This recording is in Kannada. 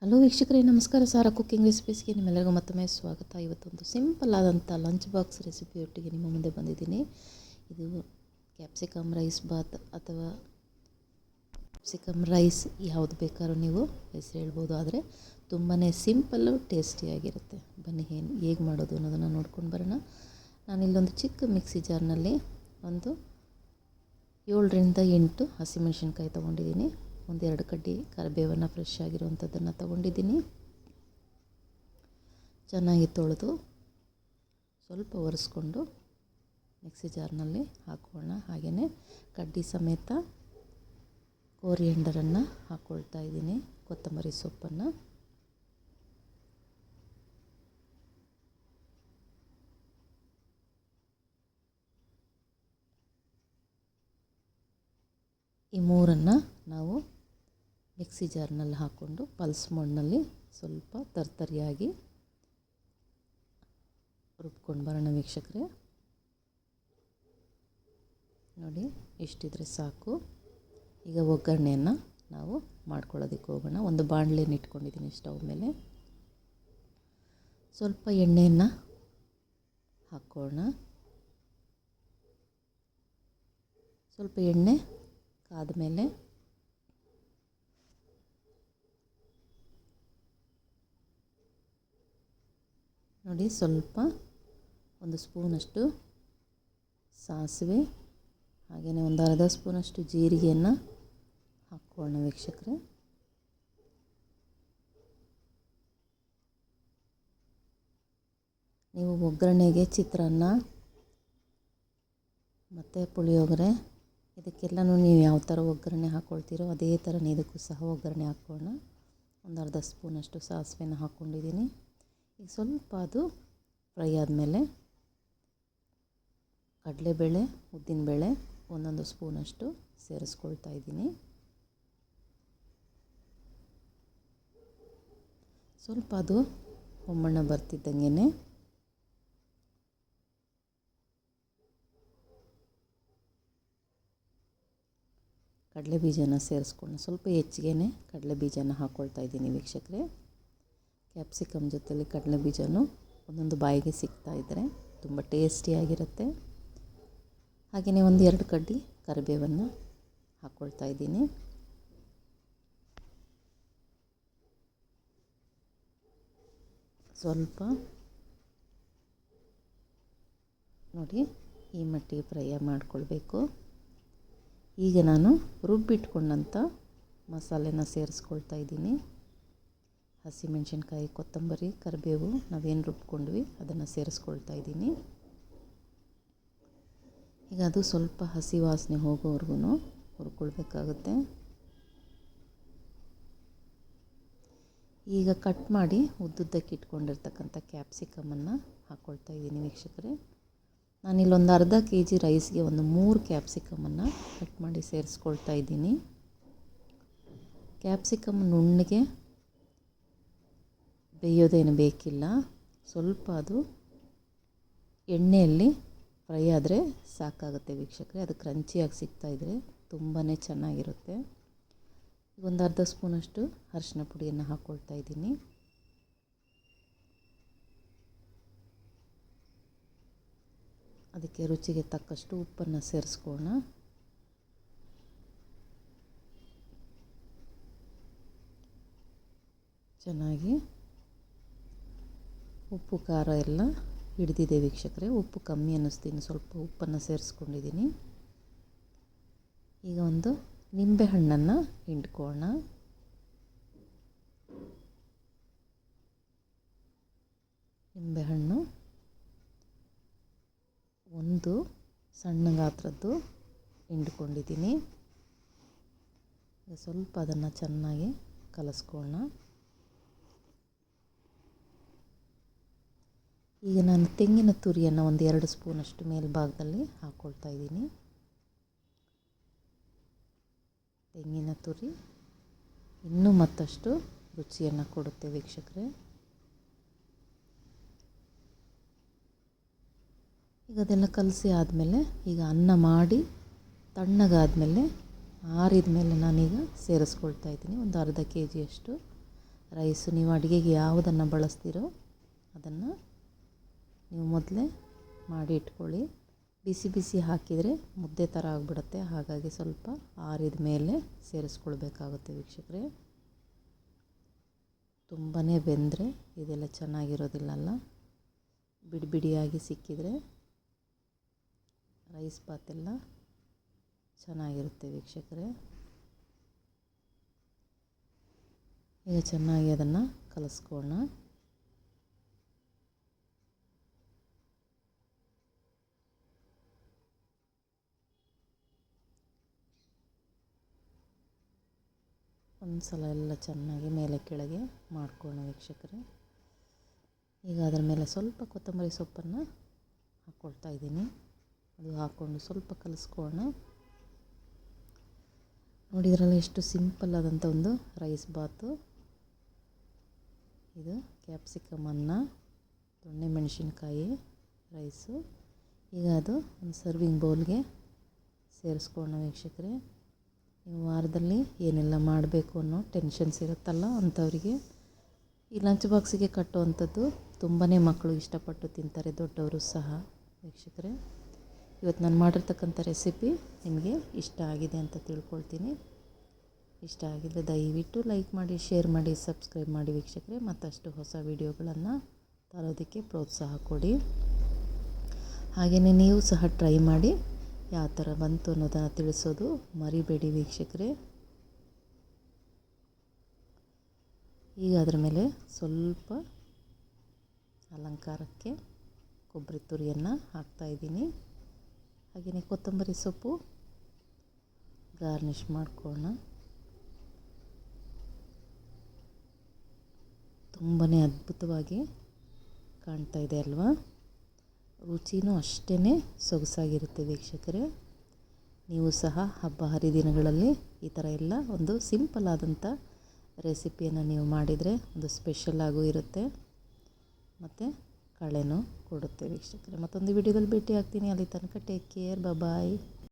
ಹಲೋ ವೀಕ್ಷಕರೇ, ನಮಸ್ಕಾರ. ಸಾರಾ ಕುಕ್ಕಿಂಗ್ ರೆಸಿಪೀಸ್ಗೆ ನಿಮ್ಮೆಲ್ಲರಿಗೂ ಮತ್ತೊಮ್ಮೆ ಸ್ವಾಗತ. ಇವತ್ತೊಂದು ಸಿಂಪಲ್ ಆದಂಥ ಲಂಚ್ ಬಾಕ್ಸ್ ರೆಸಿಪಿಯೊಟ್ಟಿಗೆ ನಿಮ್ಮ ಮುಂದೆ ಬಂದಿದ್ದೀನಿ. ಇದು ಕ್ಯಾಪ್ಸಿಕಮ್ ರೈಸ್ ಬಾತ್ ಅಥವಾ ಕ್ಯಾಪ್ಸಿಕಮ್ ರೈಸ್ ಯಾವುದು ಬೇಕಾದ್ರೂ ನೀವು ಹೆಸರು ಹೇಳ್ಬೋದು. ಆದರೆ ತುಂಬಾ ಸಿಂಪಲ್ಲು, ಟೇಸ್ಟಿಯಾಗಿರುತ್ತೆ. ಬನ್ನಿ ಹೇಗೆ ಮಾಡೋದು ಅನ್ನೋದನ್ನು ನೋಡ್ಕೊಂಡು ಬರೋಣ. ನಾನಿಲ್ಲೊಂದು ಚಿಕ್ಕ ಮಿಕ್ಸಿ ಜಾರ್ನಲ್ಲಿ ಒಂದು 7ರಿಂದ 8 ಹಸಿಮೆಣಸಿನ್ಕಾಯಿ ತೊಗೊಂಡಿದ್ದೀನಿ. ಒಂದೆರಡು ಕಡ್ಡಿ ಕರಿಬೇವನ್ನು ಫ್ರೆಶ್ ಆಗಿರುವಂಥದ್ದನ್ನು ತೊಗೊಂಡಿದ್ದೀನಿ. ಚೆನ್ನಾಗಿ ತೊಳೆದು ಸ್ವಲ್ಪ ಒರೆಸ್ಕೊಂಡು ಮಿಕ್ಸಿ ಜಾರ್ನಲ್ಲಿ ಹಾಕೋಣ. ಹಾಗೆಯೇ ಕಡ್ಡಿ ಸಮೇತ ಕೋರಿಯಂಡರನ್ನು ಹಾಕ್ಕೊಳ್ತಾ ಇದ್ದೀನಿ, ಕೊತ್ತಂಬರಿ ಸೊಪ್ಪನ್ನು. ಈ ಮೂರನ್ನು ನಾವು ಮಿಕ್ಸಿ ಜಾರ್ನಲ್ಲಿ ಹಾಕ್ಕೊಂಡು ಪಲ್ಸ್ ಮೋಡ್ನಲ್ಲಿ ಸ್ವಲ್ಪ ತರ್ತರಿಯಾಗಿ ರುಬ್ಕೊಂಡು ಬರೋಣ ವೀಕ್ಷಕರೇ. ನೋಡಿ, ಇಷ್ಟಿದ್ರೆ ಸಾಕು. ಈಗ ಒಗ್ಗರಣೆಯನ್ನು ನಾವು ಮಾಡ್ಕೊಳ್ಳೋದಕ್ಕೆ ಹೋಗೋಣ. ಒಂದು ಬಾಣಲೆಯನ್ನು ಇಟ್ಕೊಂಡಿದ್ದೀನಿ ಸ್ಟವ್ ಮೇಲೆ. ಸ್ವಲ್ಪ ಎಣ್ಣೆಯನ್ನು ಹಾಕೋಣ. ಸ್ವಲ್ಪ ಎಣ್ಣೆ ಕಾದ ಮೇಲೆ ನೋಡಿ, ಸ್ವಲ್ಪ ಒಂದು ಸ್ಪೂನಷ್ಟು ಸಾಸಿವೆ, ಹಾಗೆಯೇ ಒಂದು ಅರ್ಧ ಸ್ಪೂನಷ್ಟು ಜೀರಿಗೆಯನ್ನು ಹಾಕ್ಕೊಳ್ಳೋಣ ವೀಕ್ಷಕರೇ. ನೀವು ಒಗ್ಗರಣೆಗೆ ಚಿತ್ರಾನ್ನ ಮತ್ತು ಪುಳಿಯೋಗರೆ ಇದಕ್ಕೆಲ್ಲನೂ ನೀವು ಯಾವ ಥರ ಒಗ್ಗರಣೆ ಹಾಕ್ಕೊಳ್ತೀರೋ ಅದೇ ಥರನೇ ಇದಕ್ಕೂ ಸಹ ಒಗ್ಗರಣೆ ಹಾಕ್ಕೊಳ್ಳೋಣ. ಒಂದು ಅರ್ಧ ಸ್ಪೂನಷ್ಟು ಸಾಸಿವೆನ ಹಾಕ್ಕೊಂಡಿದ್ದೀನಿ. ಈಗ ಸ್ವಲ್ಪ ಅದು ಫ್ರೈ ಆದಮೇಲೆ ಕಡಲೆಬೇಳೆ, ಉದ್ದಿನಬೇಳೆ ಒಂದೊಂದು ಸ್ಪೂನಷ್ಟು ಸೇರಿಸ್ಕೊಳ್ತಾ ಇದ್ದೀನಿ. ಸ್ವಲ್ಪ ಅದು ಹೊಂಬಣ್ಣ ಬರ್ತಿದ್ದಂಗೆ ಕಡಲೆ ಬೀಜನ ಸೇರಿಸ್ಕೊಂಡು ಸ್ವಲ್ಪ ಹೆಚ್ಚಿಗೆ ಕಡಲೆ ಬೀಜನ ಹಾಕ್ಕೊಳ್ತಾ ಇದ್ದೀನಿ ವೀಕ್ಷಕರೇ. ಕ್ಯಾಪ್ಸಿಕಮ್ ಜೊತೆಲಿ ಕಡಲೆ ಬೀಜನೂ ಒಂದೊಂದು ಬಾಯಿಗೆ ಸಿಗ್ತಾ ಇದ್ದರೆ ತುಂಬ ಟೇಸ್ಟಿಯಾಗಿರುತ್ತೆ. ಹಾಗೆಯೇ ಒಂದು 2 ಕಡ್ಡಿ ಕರಿಬೇವನ್ನು ಹಾಕ್ಕೊಳ್ತಾ ಇದ್ದೀನಿ. ಸ್ವಲ್ಪ ನೋಡಿ, ಈ ಮಟ್ಟಿಗೆ ಫ್ರೈ ಮಾಡ್ಕೊಳ್ಬೇಕು. ಈಗ ನಾನು ರುಬ್ಬಿಟ್ಕೊಂಡಂಥ ಮಸಾಲೆನ ಸೇರಿಸ್ಕೊಳ್ತಾ ಇದ್ದೀನಿ. ಹಸಿಮೆಣಸಿನ್ಕಾಯಿ, ಕೊತ್ತಂಬರಿ, ಕರಿಬೇವು ನಾವೇನು ರುಬ್ಕೊಂಡ್ವಿ ಅದನ್ನು ಸೇರಿಸ್ಕೊಳ್ತಾ ಇದ್ದೀನಿ. ಈಗ ಅದು ಸ್ವಲ್ಪ ಹಸಿ ವಾಸನೆ ಹೋಗೋವರೆಗೂ ಹುರ್ಕೊಳ್ಬೇಕಾಗುತ್ತೆ. ಈಗ ಕಟ್ ಮಾಡಿ ಉದ್ದುದ್ದಕ್ಕೆ ಇಟ್ಕೊಂಡಿರ್ತಕ್ಕಂಥ ಕ್ಯಾಪ್ಸಿಕಮನ್ನು ಹಾಕ್ಕೊಳ್ತಾ ಇದ್ದೀನಿ ವೀಕ್ಷಕರೇ. ನಾನಿಲ್ಲೊಂದು ಅರ್ಧ kg ರೈಸ್ಗೆ ಒಂದು 3 ಕ್ಯಾಪ್ಸಿಕಮನ್ನು ಕಟ್ ಮಾಡಿ ಸೇರಿಸ್ಕೊಳ್ತಾ ಇದ್ದೀನಿ. ಕ್ಯಾಪ್ಸಿಕಮ್ ನುಣ್ಣಗೆ ಬೇಯೋದೇನು ಬೇಕಿಲ್ಲ. ಸ್ವಲ್ಪ ಅದು ಎಣ್ಣೆಯಲ್ಲಿ ಫ್ರೈ ಆದರೆ ಸಾಕಾಗುತ್ತೆ ವೀಕ್ಷಕರೇ. ಅದು ಕ್ರಂಚಿಯಾಗಿ ಸಿಗ್ತಾಯಿದ್ರೆ ತುಂಬಾ ಚೆನ್ನಾಗಿರುತ್ತೆ. ಒಂದು ಅರ್ಧ ಸ್ಪೂನಷ್ಟು ಅರಿಶಿನ ಪುಡಿಯನ್ನು ಹಾಕ್ಕೊಳ್ತಾ ಇದ್ದೀನಿ. ಅದಕ್ಕೆ ರುಚಿಗೆ ತಕ್ಕಷ್ಟು ಉಪ್ಪನ್ನು ಸೇರಿಸ್ಕೊಳ್ಳೋಣ. ಚೆನ್ನಾಗಿ ಉಪ್ಪು ಖಾರ ಎಲ್ಲ ಹಿಡಿದಿದೆ ವೀಕ್ಷಕರೇ. ಉಪ್ಪು ಕಮ್ಮಿ ಅನ್ನಿಸ್ತೀನಿ, ಸ್ವಲ್ಪ ಉಪ್ಪನ್ನು ಸೇರಿಸ್ಕೊಂಡಿದ್ದೀನಿ. ಈಗ ಒಂದು ನಿಂಬೆಹಣ್ಣನ್ನು ಹಿಂಡ್ಕೊಳ್ಳೋಣ. ನಿಂಬೆಹಣ್ಣು ಒಂದು ಸಣ್ಣ ಗಾತ್ರದ್ದು ಹಿಂಡ್ಕೊಂಡಿದ್ದೀನಿ. ಸ್ವಲ್ಪ ಅದನ್ನು ಚೆನ್ನಾಗಿ ಕಲಸ್ಕೊಳ್ಳೋಣ. ಈಗ ನಾನು ತೆಂಗಿನ ತುರಿಯನ್ನು ಒಂದು 2 ಸ್ಪೂನಷ್ಟು ಮೇಲ್ಭಾಗದಲ್ಲಿ ಹಾಕ್ಕೊಳ್ತಾ ಇದ್ದೀನಿ. ತೆಂಗಿನ ತುರಿ ಇನ್ನೂ ಮತ್ತಷ್ಟು ರುಚಿಯನ್ನು ಕೊಡುತ್ತೆ ವೀಕ್ಷಕರೇ. ಈಗ ಅದೆಲ್ಲ ಕಲಸಿ ಆದಮೇಲೆ ಈಗ ಅನ್ನ ಮಾಡಿ ತಣ್ಣಗಾದಮೇಲೆ ಆರಿದ ಮೇಲೆ ನಾನೀಗ ಸೇರಿಸ್ಕೊಳ್ತಾ ಇದ್ದೀನಿ ಒಂದು ಅರ್ಧ ಕೆ ಜಿಯಷ್ಟು ರೈಸು ನೀವು ಅಡುಗೆಗೆ ಯಾವುದನ್ನು ಬಳಸ್ತೀರೋ ಅದನ್ನು ನೀವು ಮೊದಲೇ ಮಾಡಿ ಇಟ್ಕೊಳ್ಳಿ. ಬಿಸಿ ಬಿಸಿ ಹಾಕಿದರೆ ಮುದ್ದೆ ಥರ ಆಗಿಬಿಡುತ್ತೆ. ಹಾಗಾಗಿ ಸ್ವಲ್ಪ ಆರಿದ ಮೇಲೆ ಸೇರಿಸ್ಕೊಳ್ಬೇಕಾಗುತ್ತೆ ವೀಕ್ಷಕರೇ. ತುಂಬಾ ಬೆಂದರೆ ಇದೆಲ್ಲ ಚೆನ್ನಾಗಿರೋದಿಲ್ಲಲ್ಲ. ಬಿಡಿ ಬಿಡಿಯಾಗಿ ಸಿಕ್ಕಿದರೆ ರೈಸ್ ಬಾತೆಲ್ಲ ಚೆನ್ನಾಗಿರುತ್ತೆ ವೀಕ್ಷಕರೇ. ಈಗ ಚೆನ್ನಾಗಿ ಅದನ್ನು ಕಲಿಸ್ಕೊಳ್ಳೋಣ. ಒಂದು ಸಲ ಎಲ್ಲ ಚೆನ್ನಾಗಿ ಮೇಲೆ ಕೆಳಗೆ ಮಾಡ್ಕೊಳ್ಳೋಣ ವೀಕ್ಷಕರೇ. ಈಗ ಅದರ ಮೇಲೆ ಸ್ವಲ್ಪ ಕೊತ್ತಂಬರಿ ಸೊಪ್ಪನ್ನು ಹಾಕ್ಕೊಳ್ತಾ ಇದ್ದೀನಿ. ಅದು ಹಾಕ್ಕೊಂಡು ಸ್ವಲ್ಪ ಕಲಿಸ್ಕೊಳ್ಳೋಣ. ನೋಡಿದ್ರಲ್ಲ ಎಷ್ಟು ಸಿಂಪಲ್ ಆದಂಥ ಒಂದು ರೈಸ್ ಬಾತು. ಇದು ಕ್ಯಾಪ್ಸಿಕಮ್ ಅನ್ನ, ದೊಣ್ಣೆ ಮೆಣಸಿನ್ಕಾಯಿ ರೈಸು. ಈಗ ಅದು ಒಂದು ಸರ್ವಿಂಗ್ ಬೌಲ್ಗೆ ಸೇರಿಸ್ಕೊಳ್ಳೋಣ ವೀಕ್ಷಕರೇ. ನೀವು ವಾರದಲ್ಲಿ ಏನೆಲ್ಲ ಮಾಡಬೇಕು ಅನ್ನೋ ಟೆನ್ಷನ್ಸ್ ಇರುತ್ತಲ್ಲ ಅಂಥವರಿಗೆ ಈ ಲಂಚ್ ಬಾಕ್ಸಿಗೆ ಕಟ್ಟುವಂಥದ್ದು ತುಂಬಾ ಮಕ್ಕಳು ಇಷ್ಟಪಟ್ಟು ತಿಂತಾರೆ, ದೊಡ್ಡವರು ಸಹ ವೀಕ್ಷಕರೇ. ಇವತ್ತು ನಾನು ಮಾಡಿರ್ತಕ್ಕಂಥ ರೆಸಿಪಿ ನಿಮಗೆ ಇಷ್ಟ ಆಗಿದೆ ಅಂತ ತಿಳ್ಕೊಳ್ತೀನಿ. ಇಷ್ಟ ಆಗಿದ್ದರೆ ದಯವಿಟ್ಟು ಲೈಕ್ ಮಾಡಿ, ಶೇರ್ ಮಾಡಿ, ಸಬ್ಸ್ಕ್ರೈಬ್ ಮಾಡಿ ವೀಕ್ಷಕರೇ. ಮತ್ತಷ್ಟು ಹೊಸ ವಿಡಿಯೋಗಳನ್ನು ತರೋದಕ್ಕೆ ಪ್ರೋತ್ಸಾಹ ಕೊಡಿ. ಹಾಗೆಯೇ ನೀವು ಸಹ ಟ್ರೈ ಮಾಡಿ ಯಾವ ಥರ ಬಂತು ಅನ್ನೋದನ್ನು ತಿಳಿಸೋದು ಮರಿಬೇಡಿ ವೀಕ್ಷಕರೇ. ಈಗ ಅದರ ಮೇಲೆ ಸ್ವಲ್ಪ ಅಲಂಕಾರಕ್ಕೆ ಕೊಬ್ಬರಿ ತುರಿಯನ್ನು ಹಾಕ್ತಾಯಿದ್ದೀನಿ. ಹಾಗೆಯೇ ಕೊತ್ತಂಬರಿ ಸೊಪ್ಪು ಗಾರ್ನಿಷ್ ಮಾಡ್ಕೊಳ್ಳೋಣ. ತುಂಬಾ ಅದ್ಭುತವಾಗಿ ಕಾಣ್ತಾ ಇದೆ ಅಲ್ವಾ. ರುಚಿನೂ ಅಷ್ಟೇ ಸೊಗಸಾಗಿರುತ್ತೆ ವೀಕ್ಷಕರೇ. ನೀವು ಸಹ ಹಬ್ಬ ಹರಿದಿನಗಳಲ್ಲಿ ಈ ಥರ ಎಲ್ಲ ಒಂದು ಸಿಂಪಲ್ ಆದಂಥ ರೆಸಿಪಿಯನ್ನು ನೀವು ಮಾಡಿದರೆ ಒಂದು ಸ್ಪೆಷಲ್ ಆಗೂ ಇರುತ್ತೆ ಮತ್ತು ಕಳೆನೂ ಕೊಡುತ್ತೆ ವೀಕ್ಷಕರೇ. ಮತ್ತೊಂದು ವಿಡಿಯೋದಲ್ಲಿ ಭೇಟಿ ಆಗ್ತೀನಿ. ಅಲ್ಲಿ ತನಕ ಟೇಕ್ ಕೇರ್, ಬಾಯ್.